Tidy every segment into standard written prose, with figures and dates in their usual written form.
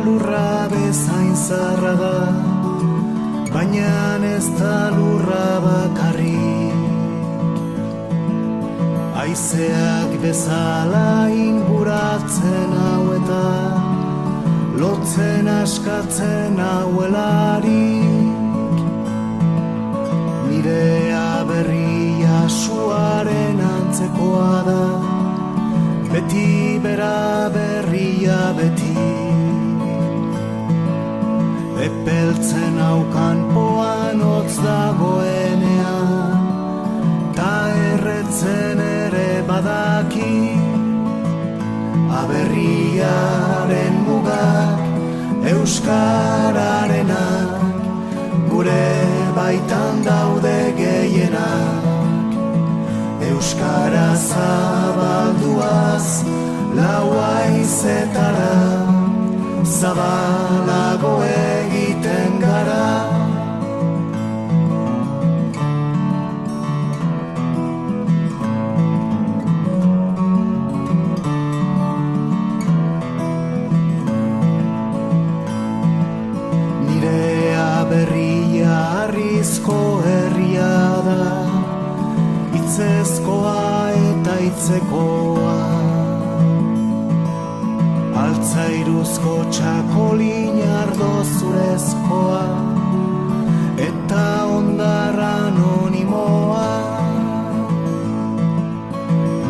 lurra bezain zarra da, baina ez da lurra bakarrik. Haizeak bezala inguratzen hau eta lotzen askatzen hauelarik. Nirea berria suaren antzekoa da, beti bera berria beti. Epeltzen haukan poan hotz dagoenean, ta erretzen ere badaki. Aberriaren mugak euskararenak, gure baitan daude gehienak. Euskara zabalduaz lau haizetara, zabalago egiten gara. Nirea berria harrizko herria da, hitzezkoa eta hitzekoa. Altzairuzko txakolin ardo zurezkoa, eta ondarra anonimoa.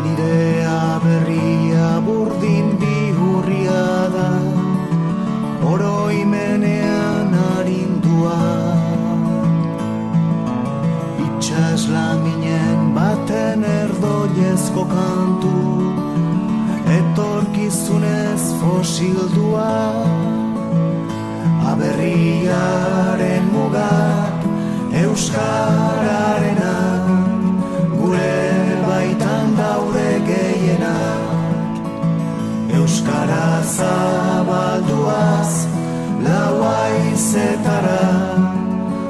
Nirea berria burdin bihurria da, oroimenean arindua. Itxaslaminen baten erdoiezko kantu, etorkizunez fosildua. Aberriaren mugak euskararenak, gure baitan daude gehienak. Euskara zabalduaz lau haizetara,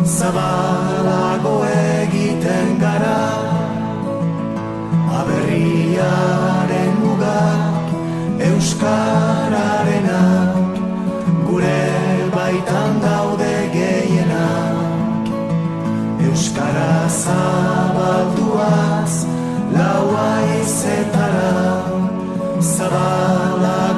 zabalago egiten gara. Aberriaren mugak euskararenak, gure baitan daude gehienak. Euskara zabalduaz lau haizetara, zabalago